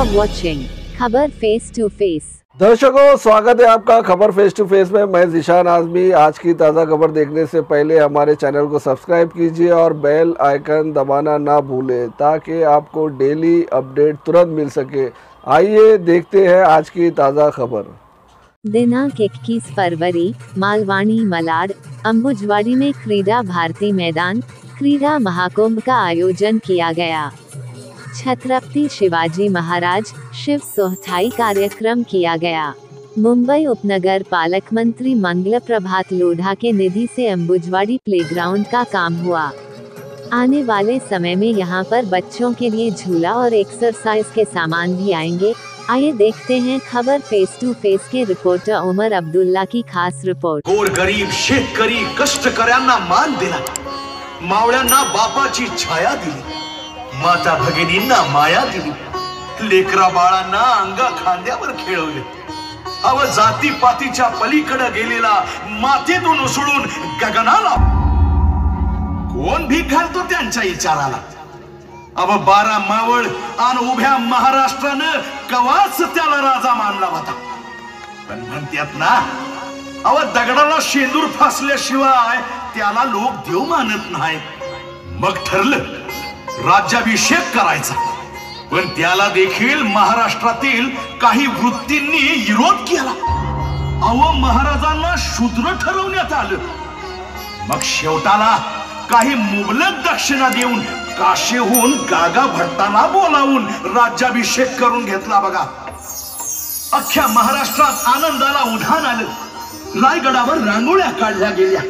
are watching खबर face to face. दर्शकों, स्वागत है आपका खबर फेस टू फेस में। मैं ज़ीशान आज़मी। आज की ताज़ा खबर देखने से पहले हमारे चैनल को सब्सक्राइब कीजिए और बेल आइकन दबाना ना भूलें ताकि आपको डेली अपडेट तुरंत मिल सके। आइए देखते हैं आज की ताज़ा खबर। दिनांक 21 फरवरी मालवाणी मलाड अंबुजवाड़ी में क्रीडा भारती मैदान क्रीडा महाकुंभ का आयोजन किया गया। छत्रपति शिवाजी महाराज शिव सोहथाई कार्यक्रम किया गया। मुंबई उपनगर पालक मंत्री मंगल प्रभात लोढ़ा के निधि से अंबुजवाड़ी प्लेग्राउंड का काम हुआ। आने वाले समय में यहां पर बच्चों के लिए झूला और एक्सरसाइज के सामान भी आएंगे। आइए देखते हैं खबर फेस टू फेस के रिपोर्टर उमर अब्दुल्ला की खास रिपोर्ट। गोरगरीब शेतकरी कष्टकऱ्यांना मान दिला, मावळ्यांना बापाची छाया दिली, माता भगिनींना माया दिली, लेकरा बाळांना अंगा खांद्यावर खेळवले। अव जाती पातीच्या पलीकडे गेलेला मातेतून उसळून गगनाला कोण भीक घालतो त्यांच्या विचाराला। अव 12 मावळ आणि उभ्या महाराष्ट्रानं कवाच त्याला राजा मानला होता। पण म्हणतात ना, अव दगडाला शेंदूर फासल्याशिवाय त्याला लोक देव मानत नाहीत। मग ठरलं राज्याभिषेक करायचा, पण त्याला देखील महाराष्ट्रातील काही वृत्तींनी विरोध केला। अव महाराजांना शूद्र ठरवण्यात आलं। मग शेवटाला काही मुबलक दक्षिणा देऊन काशीहून गागा भट्टाला बोलावून राज्याभिषेक करून घेतला बघा। अख्ख्या महाराष्ट्रात आनंदाला उधाण आलं। रायगडावर रांगोळ्या काढल्या गेल्या,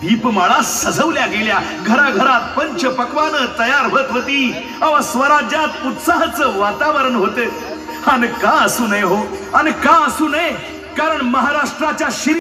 दीपमाळा सजवल्या गेल्या, घराघरात पंचपक्वान तयार होत होती। अव स्वराज्यात उत्साहाचं वातावरण होते। आणि का असू नये हो, आणि का असू नये, कारण महाराष्ट्राच्या श्री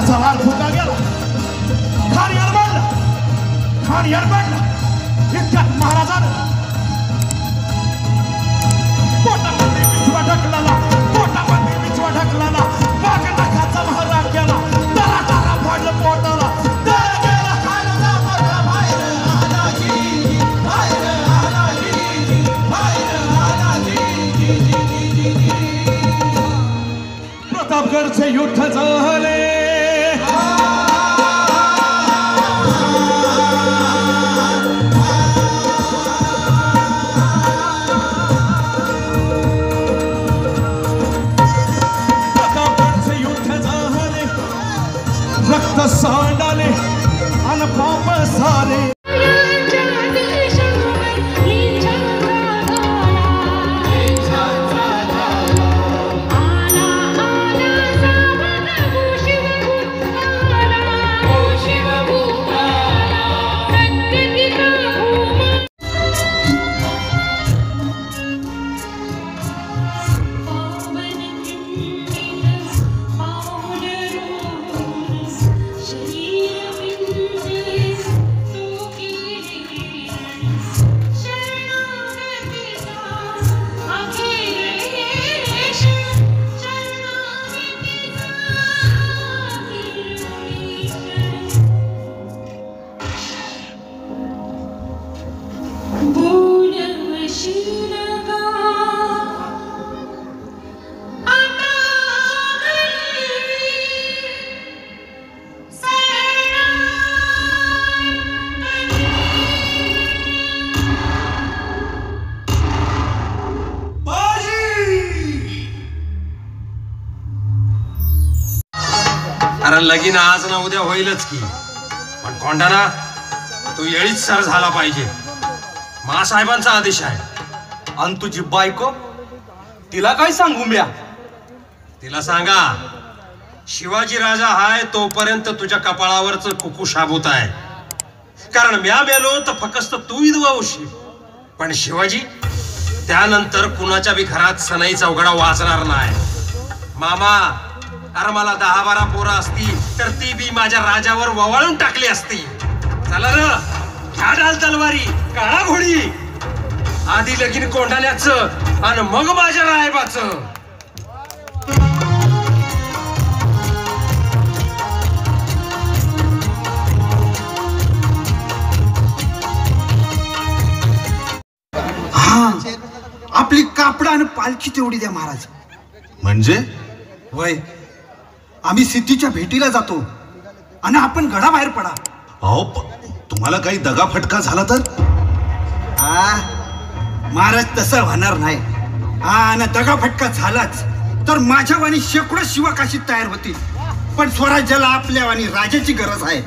सवाल फुका गेला, खान यार बनला। इतक्यात महाराजानं पोटामध्ये बिचवा ढकलला, बाग नखाचा महाराज गेला, दरा पडलं पोटाला। प्रतापगडचे युद्ध झाले, रक्त सांडाले आणि पाप सारे। कारण लगीन आज ना उद्या होईलच की, पण कोंढाणा तू येळीच सर झाला पाहिजे। महासाहेबांचा आदेश आहे. आणि तुझी बायको तिला काय सांगू म्या? तिला सांगा शिवाजी राजा हाय तोपर्यंत तुझ्या कपाळावरच कुकू शाबूत आहे. कारण म्या मेलो तर फक्त तू विधवा होशील, पण शिवाजी त्यानंतर कुणाच्या बी घरात सनई चौघडा वाजणार नाही. मामा, अरे मला 10-12 पोरं असती तर ती बी माझ्या राजावर ववाळून टाकली असती. चला र, घ्या डाल तलवारी, काळा घोडी. आधी लगीन कोंडाण्याचं आणि मग माझ्या रायबाचं. आपली कापड आणि पालखी तेवढी द्या महाराज. म्हणजे वय आम्ही सिद्धीच्या भेटीला जातो आणि आपण गडाबाहेर पडा. अहो तुम्हाला काही दगा फटका झाला तर? महाराज तसं होणार नाही. आणि दगा फटका झालाच तर माझ्या वाणी शेकडो शिवकाशीत तयार होतील. पण स्वराज्याला आपल्या वाणी राजाची गरज आहे.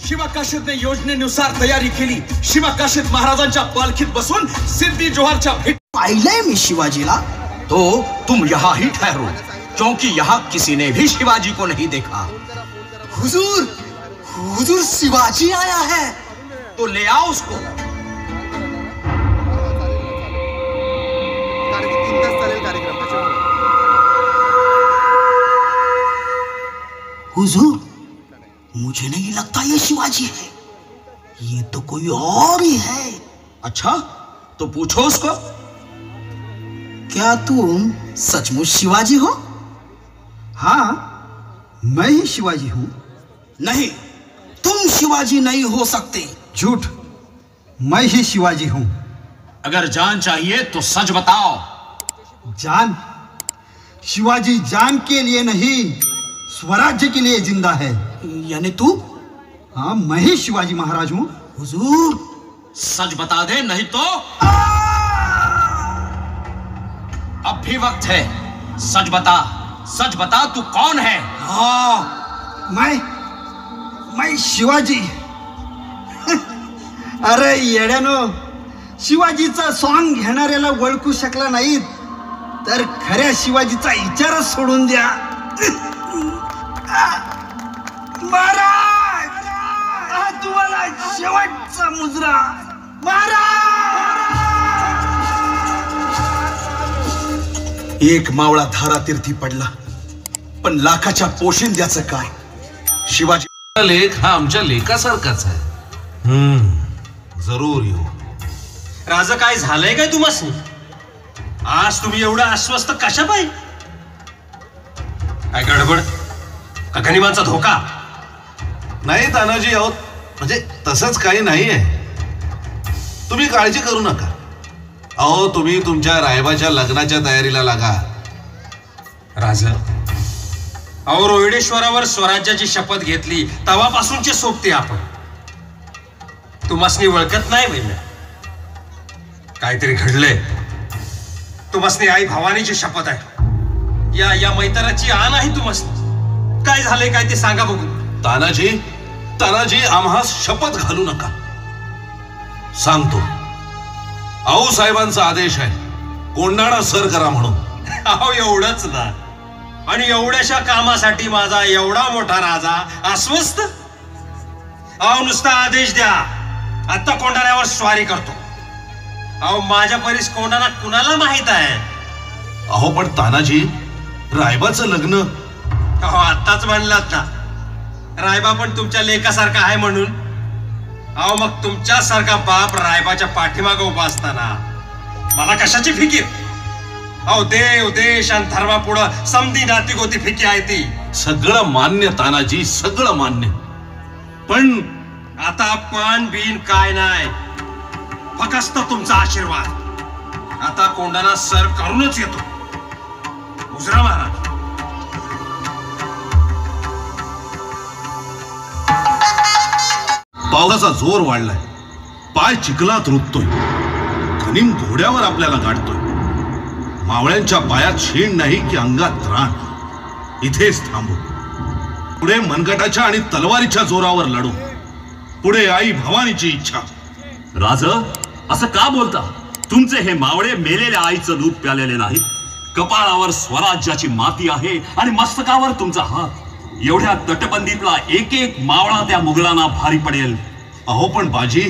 शिवाकाशीतने योजनेनुसार तयारी केली. शिवाकाशीत महाराजांच्या पालखीत बसून सिद्धी जोहरच्या भेट पाहिलंय मी शिवाजीला. तो तुम यहाँ ही ठहरो, क्योंकि यहाँ किसी ने भी शिवाजी को नहीं देखा. हुजूर, हुजूर शिवाजी आया है. तो ले आओ उसको. हुजूर, मुझे नहीं लगता ये शिवाजी है. ये तो कोई और ही है. अच्छा, तो पूछो उसको. क्या तुम सचमुच शिवाजी हो? हाँ, मैं ही शिवाजी हूँ. नहीं, तुम शिवाजी नहीं हो सकते. झूठ, मैं ही शिवाजी हूँ. अगर जान चाहिए तो सच बताओ. जान? शिवाजी जान के लिए नहीं, स्वराज्य के लिए जिंदा है. यानी तू? हाँ, मैं ही शिवाजी महाराज हूँ. हुजूर, सच बता दे, नहीं तो अब भी वक्त है. सच बता, सच बता, तू कौन है? हाँ, मैं शिवाजी. अरे येड्यानो, शिवाजीचा सॉन्ग घेणाऱ्याला ओळखू शकला नाही तर खऱ्या शिवाजीचा विचारच सोडून द्या. महाराज, हा तुम्हाला शेवटचा मुजरा. महाराज, एक मावळा धारातीर्थी पडला, पण लाखाच्या पोशिंद्याचं काय? शिवाजी लेख हा आमच्या लेखासारखाच आहे. जरूर येऊ. राजा, काय झालंय काय तुम्हाला? आज तुम्ही एवढं अस्वस्थ कशा पाहिजे? काय गडबड? का गनिमांचा धोका? नाही तानाजी, आहोत म्हणजे तसंच काही नाहीये. तुम्ही काळजी करू नका. अहो, तुम्ही तुमच्या रायबाच्या लग्नाच्या तयारीला लागा. राजा, अहो रोहिडेश्वरावर स्वराज्याची शपथ घेतली तेव्हापासूनचे सोबते आपण. तुम्हासनी ओळखत नाही बहिण. काहीतरी घडलंय. तुम्हासनी आई भवानीची शपथ आहे. या मैत्राची आण आहे तुम्हासनी. काय झालंय काय ते सांगा बघू. तानाजी, आम्हास शपथ घालू नका. सांगतो, आऊ साहेबांचा आदेश आहे, कोंडाणा सर करा म्हणून. अहो एवढंच ना, आणि एवढ्याशा कामासाठी माझा एवढा मोठा राजा अस्वस्थ? अहो नुसता आदेश द्या, आता कोंडाण्यावर स्वारी करतो. अहो माझ्या परीस कोंडाणा कुणाला माहित आहे? अहो पण तानाजी, रायबाचं लग्न. अहो आत्ताच म्हणलात ना, रायबा पण तुमच्या लेकासारखा आहे म्हणून. अहो मग तुमच्यासारखा बाप रायबाच्या पाठीमागं उभा असताना मला कशाची फिकीर? अहो देव देश आणि धर्मापुढं समधी नाती गोती फिकी आहे ती. सगळं मान्य तानाजी, सगळं मान्य. पण आता पण बिन काय नाही, फक्त तुमचा आशीर्वाद. आता कोंडाणा सर करूनच येतो. गुजरा महाराज. पावसाचा जोर वाढलाय. पाय चिखलात रुततोय, खनिम घोड्यावर आपल्याला गाठतोय. मावळ्यांच्या पायात शेण नाही की अंगात त्राण. इथेच थांबू. पुढे मनगटाच्या आणि तलवारीच्या जोरावर लढू. पुढे आई भवानीची इच्छा. राज, असं का बोलता? तुमचे हे मावळे मेलेल्या आईचं दूध प्यालेले नाहीत. कपाळावर स्वराज्याची माती आहे आणि मस्तकावर तुमचा हात. एवढ्या तटबंदीतला एक एक मावळा त्या मुघलांना भारी पडेल. अहो पण बाजी.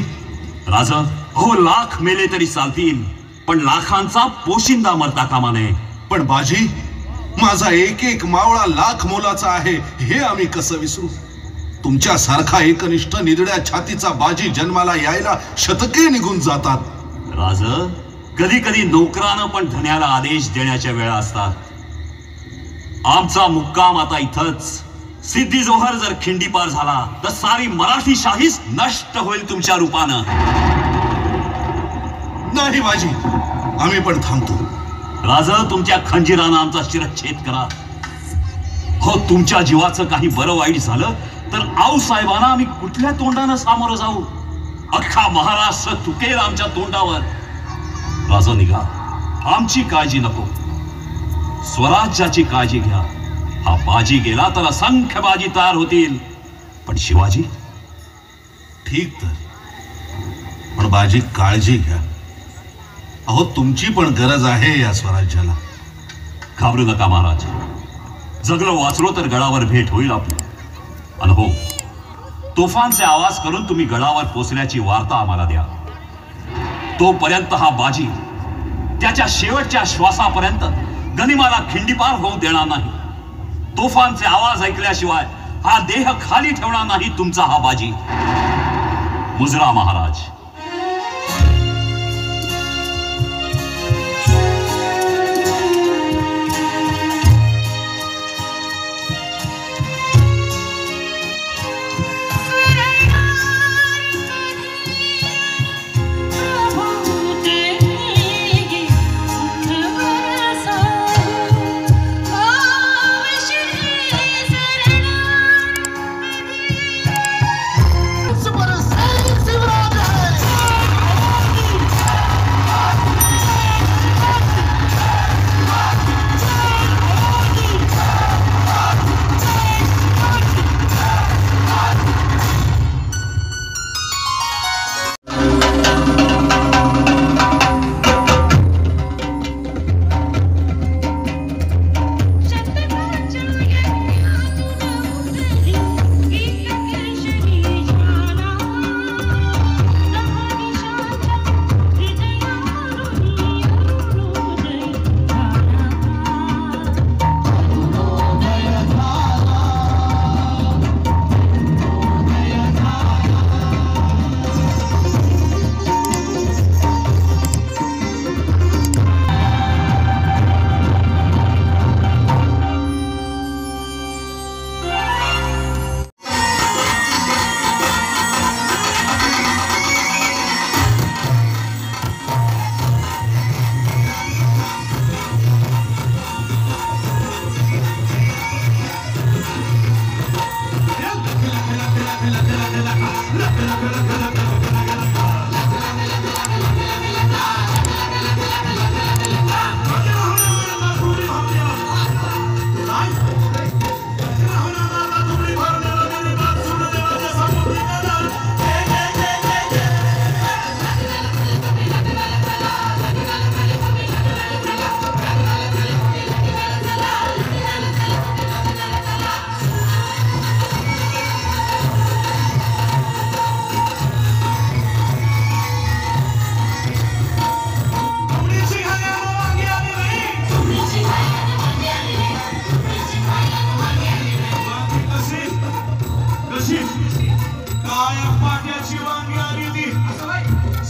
राज, अहो लाख मेले तरी चालतील, पण लाखांचा पोशिंदा मरता कामा नये. पण बाजी, माझा एक एक मावळा लाख मोलाचा आहे हे आम्ही कसं विसरू? तुमच्यासारखा एकनिष्ठ निधड्या छातीचा बाजी जन्माला यायला शतके निघून जातात. राज, कधी कधी नोकरानं पण धन्याला आदेश देण्याच्या वेळा असतात. आमचा मुक्काम आता इथंच. सिद्धी जोहर जर खिंडीपार झाला तर सारी मराठी शाहीच नष्ट होईल तुमच्या रूपानं. नाही बाजी, आम्ही पण थांबतो. राज, तुमच्या खंजीरानं आमचा शिरच्छेद करा. हो, तुमच्या जीवाचं काही बरं वाईट झालं तर आऊ साहेबांना आम्ही कुठल्या तोंडानं सामोरं जाऊ? अख्खा महाराष्ट्र तुकेल आमच्या तोंडावर. राजा निघा, आमची काळजी नको, स्वराज्याची काळजी घ्या. हा बाजी गेला तर असंख्य बाजी तयार होतील, पण शिवाजी? ठीक तर, पण बाजी काळजी घ्या. अहो तुमची पण गरज आहे या स्वराज्याला. घाबरू नका महाराज. जगलो वाचलो तर गडावर भेट होईल आपली. आणि हो, तोफांचे आवाज करून तुम्ही गडावर पोचण्याची वार्ता आम्हाला द्या. तोपर्यंत हा बाजी त्याच्या शेवटच्या श्वासापर्यंत गनिमाला खिंडीपार होऊ देणार नाही. तोफांचे आवाज ऐकल्याशिवाय हा देह खाली ठेवणार नाही तुमचा हा बाजी. मुजरा महाराज.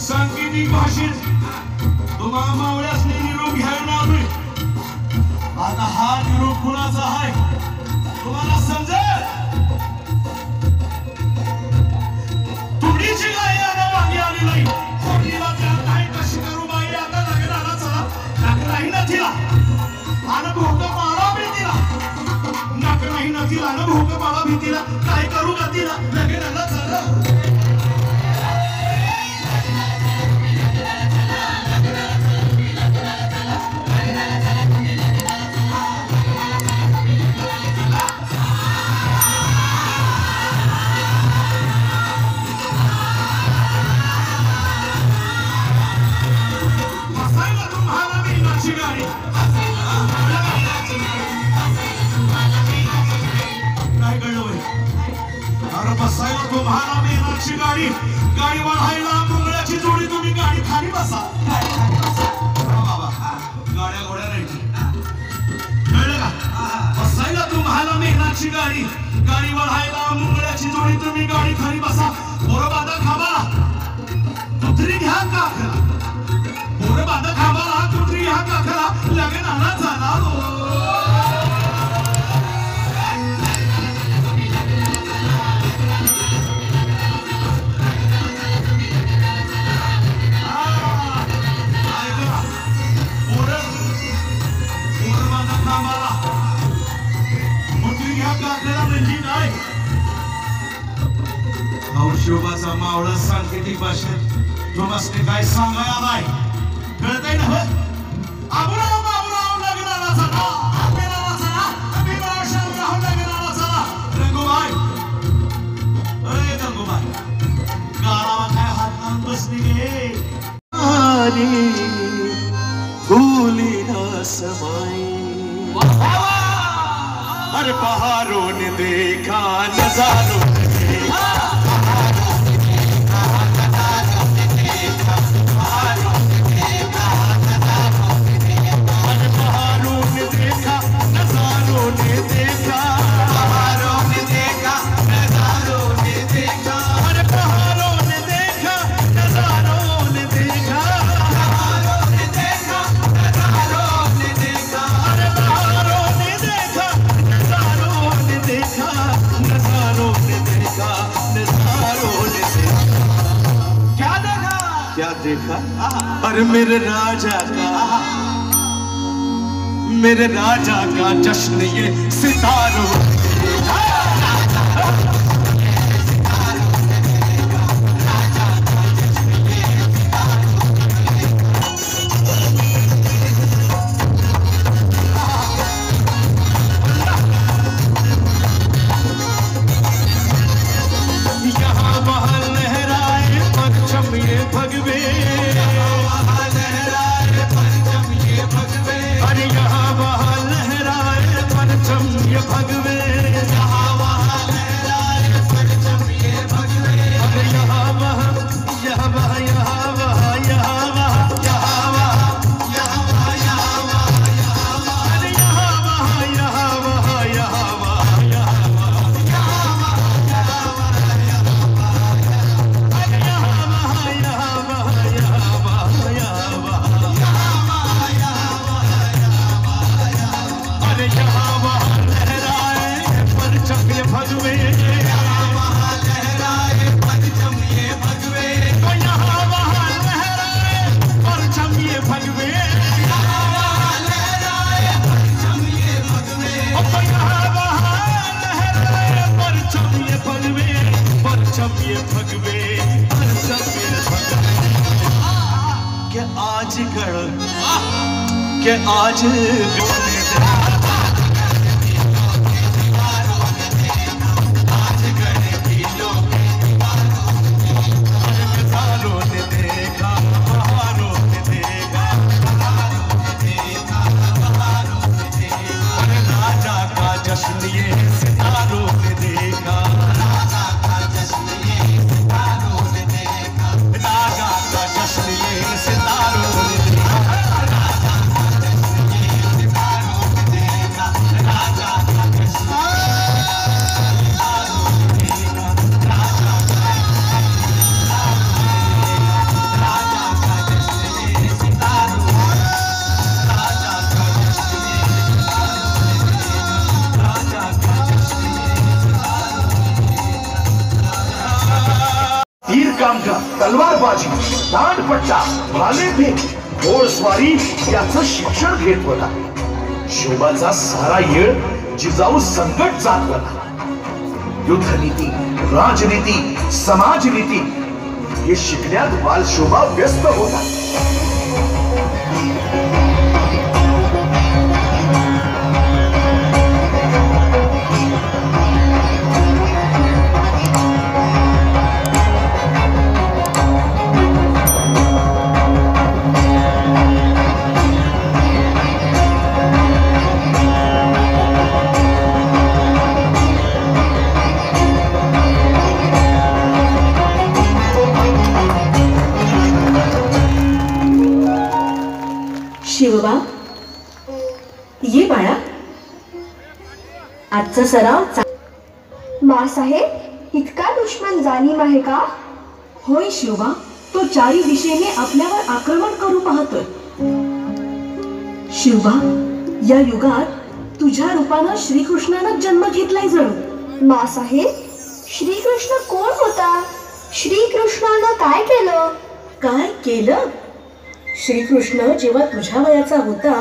सांकेतिक भाषेत तुम्हा मावळ्यासनी निरोप घ्यायला आलोय. आता हा निरोप कुणाचा आहे तुम्हाला समजेल. तुमची गाय आता मागे आली नाही. कोणीला त्यात नाही कशी करू बाई. आता लग्नाला चला नाक नाही ना तिला आणि भोग मारा भीतीला. नाक नाही ना तिला आणि भोग मारा भीतीला. काय करू का तिला लग्नाला चला. अरे बसायला तुम्हाला मेहनाची गाडी गाडी वाढायला मुंगळ्याची जोडी तुम्ही गाडी खाली बसा बाबा गाड्या घोड्या नाही कळलं का बसायला तुम्हाला मेहनाची गाडी गाडी वाढायला मुंगळ्याची जोडी तुम्ही गाडी खाली बसा पोरं बांधा खाबाला कुत्री घ्या काखला पोरं बांधा खाबाला कुत्री घ्या काखला लग्नाला जाणार शोभाचा मावळा सांकेतिक भाषेत जोमासने काय सांगायला नाही कळतंय ना आबुराव बाबुराव लग्नाला चला लग्नाला चला भीमराव शामराव लग्नाला चला गंगूबाई अरे गंगूबाई गाळावा काय हात लावून बसली गे आणि भूली ना समाई अरे पहाड़ों ने देखा नजारों ने देखा देखा अरे मेरे राजा का जश्न ये सितारों यहाँ वहाँ लहराए परचम ये भगवे अरे यहाँ वहाँ लहराए परचम ये भगवे यहाँ वहाँ लहराए परचम ये भगवे अरे यहाँ वहाँ यहाँ वहाँ यहाँ वहाँ यहाँ वहाँ यहाँ वहाँ यहाँ वहाँ यहाँ वहाँ यहाँ वहाँ अरे यहाँ वहाँ यहाँ वहाँ यहाँ वहाँ यहाँ वहाँ के आज तलवारबाजी दांडपट्टा भालेफेक घोडस्वारी याचं शिक्षण घेत होता शिवबाचा सारा येळ जिजाऊ संकट जात होता युद्धनीती राजनीती समाजनीती हे शिकण्यात बालशोभा व्यस्त होता आजचा सराव मासाहेब, इतका दुश्मन जाणीव आहे का? होय शिवबा, तो चारी दिशेने आपल्यावर आक्रमण करू पाहतोय. शिवबा, या युगात तुझ्या रूपानं श्रीकृष्णानं जन्म घेतलाय जणू. मासाहेब, श्रीकृष्ण कोण होता? श्रीकृष्णानं काय केलं? काय केलं? श्रीकृष्ण जेव्हा तुझ्या वयाचा होता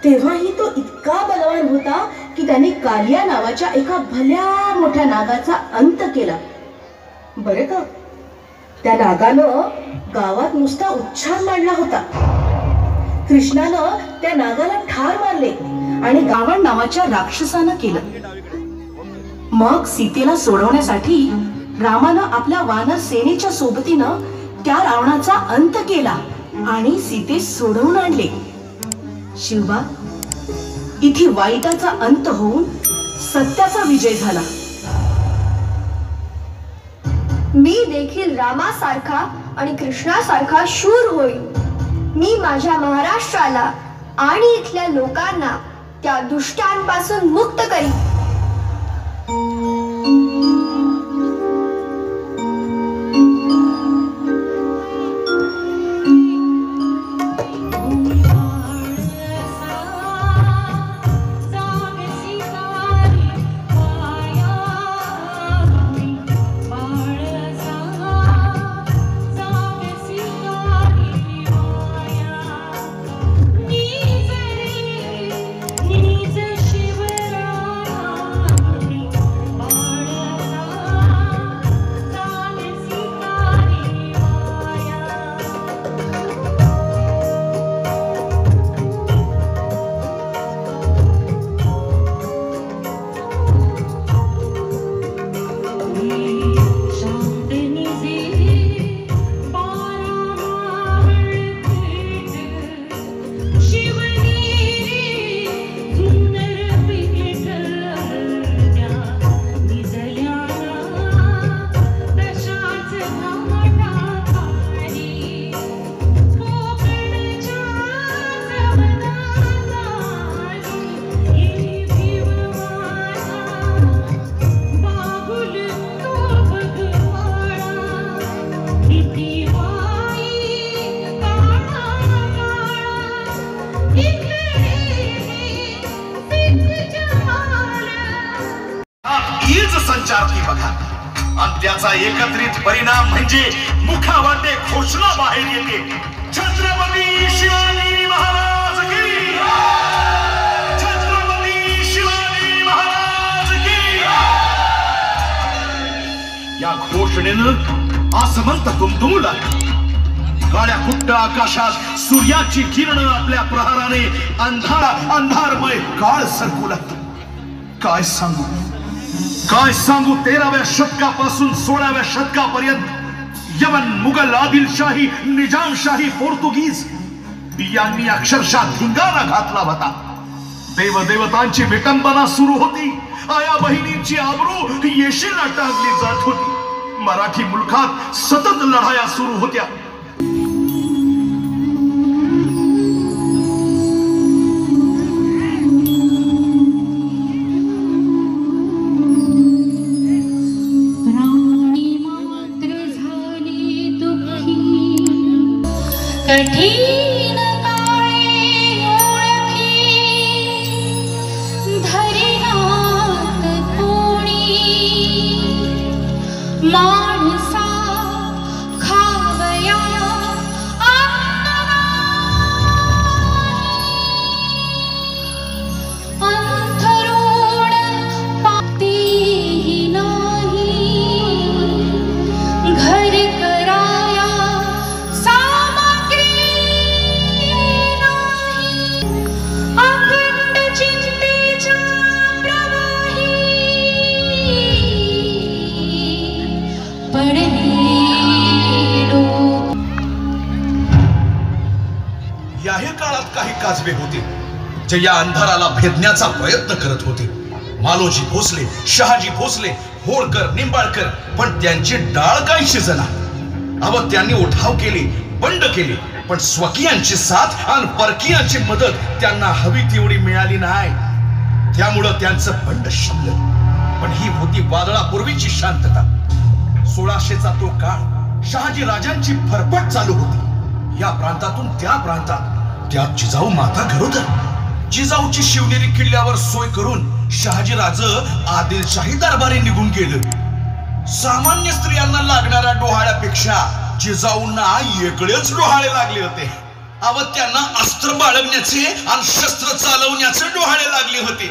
तेव्हाही तो इतका बलवान होता की त्याने कालिया नावाच्या एका भल्या मोठ्या नागाचा अंत केला. बरे का, त्या नागानं गावात नुसता उच्छाद मांडला होता. कृष्णानं त्या नागाला ठार मारले आणि रावण नावाच्या राक्षसानं केलं. मग सीतेला सोडवण्यासाठी रामानं आपल्या वानर सेनेच्या सोबतीनं त्या रावणाचा अंत केला आणि सीते सोडवून आणले. शिवबा, इथे वाईटाचा अंत होऊन सत्याचा विजय झाला. मी देखील रामासारखा आणि कृष्णासारखा शूर होईल. मी माझ्या महाराष्ट्राला आणि इथल्या लोकांना त्या दुष्टांपासून मुक्त करीन. संचारती बघा आणि त्याचा एकत्रित परिणाम म्हणजे मुखावाटे घोषणा बाहेर येते. छत्रपती शिवाजी महाराज की, छत्रपती शिवाजी महाराज की. या घोषणेनं आसमंत दुमदुमू लागली. काळ्या कुट्ट आकाशात सूर्याची किरण आपल्या प्रहाराने अंधारमय काळ सरकू लागतो. काय सांगू 13व्या शतकापासून 16व्या शतकापर्यंत यमन, मुघल, आदिलशाही, निजामशाही, पोर्तुगीज यांनी अक्षरशः धिंगाणा घातला होता. देवदेवतांची विटंबना सुरू होती. आया बहिणींची आबरू येशीला टांगली जात होती. मराठी मुलखात सतत लढाया सुरू होत्या. कठीण काळे ओळखी धरिनात कोणी माणसा खावया अंथरुण पातेही नाही घर कराया याही काळात काही काजवे होते जे या अंधाराला भेदण्याचा प्रयत्न करत होते. मालोजी भोसले, शहाजी भोसले, होळकर, निंबाळकर, पण त्यांची डाळ काही शिजना. अव त्यांनी उठाव केले, बंड केले, पण स्वकीयांची साथ आणि परकीयांची मदत त्यांना हवी तेवढी मिळाली नाही. त्यामुळं त्यांचं बंड शमलं. पण ही होती वादळापूर्वीची शांतता. 1600चा तो काळ शहाजी राजांची फरफट चालू होती. या प्रांतातून त्या प्रांतात त्यात जिजाऊ माता घरोदर. जिजाऊची शिवनेरी किल्ल्यावर सोय करून शहाजी राजे आदिलशाही दरबारी निघून गेले. सामान्य स्त्रियांना लागणाऱ्या डोहाळ्यापेक्षा जिजाऊंना वेगळेच डोहाळे लागले होते. अव त्यांना अस्त्र बाळगण्याचे आणि शस्त्र चालवण्याचे डोहाळे लागले होते.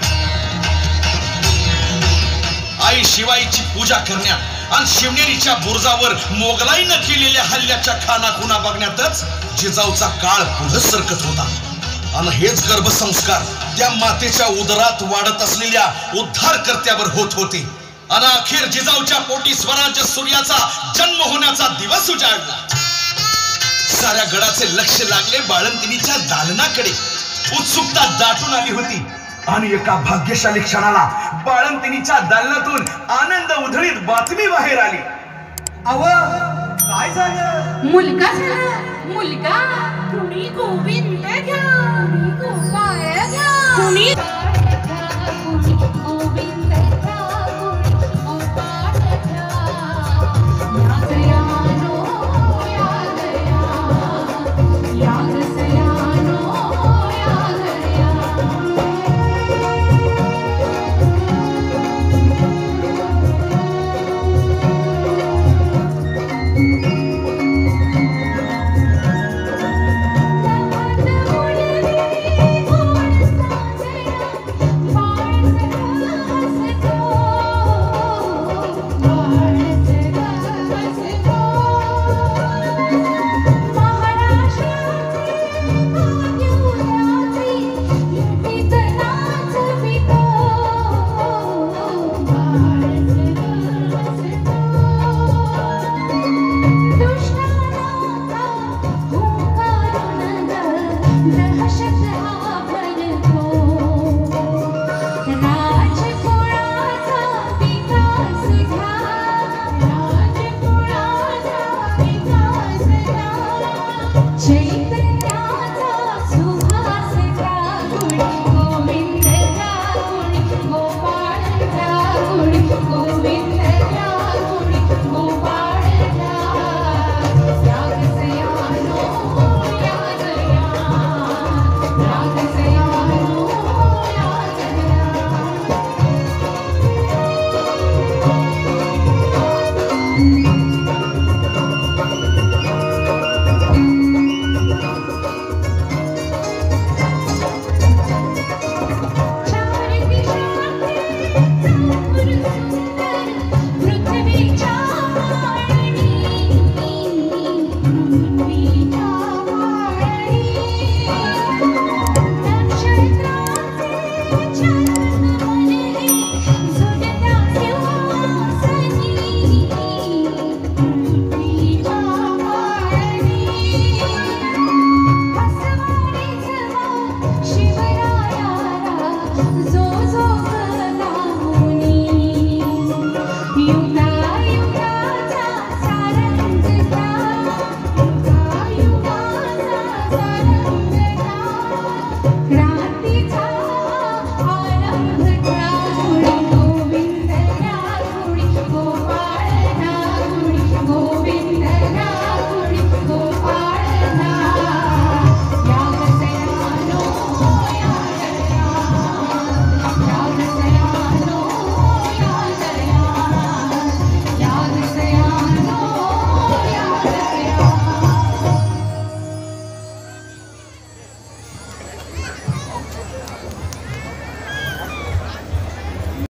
आई शिवाईची पूजा करण्यात आणि शिवनेरीच्या बुरुजावर मोगलाईनं केलेल्या हल्ल्याच्या खानाखुणा बघण्यातच जिजाऊचा काळ पुढे सरकत होता. आणि हेच गर्भसंस्कार त्या मातेच्या उदरात वाढत असलेल्या उद्धारकर्त्यावर होत होते. आणि अखेर जिजाऊच्या पोटी स्वराज्य सूर्याचा जन्म होण्याचा दिवस उजाडला. साऱ्या गडाचे लक्ष लागले बाळंतिणीच्या दालनाकडे. उत्सुकता दाटून आली होती. आणि एका भाग्यशाली क्षणाला बाळंतिणीच्या दालनातून आनंद उधळीत बातमी बाहेर आली. अव काय झालं? मुलगा झाला, मुलगा. तुम्ही गोविंद घ्या, तुम्ही गोपाळ घ्या, तुम्ही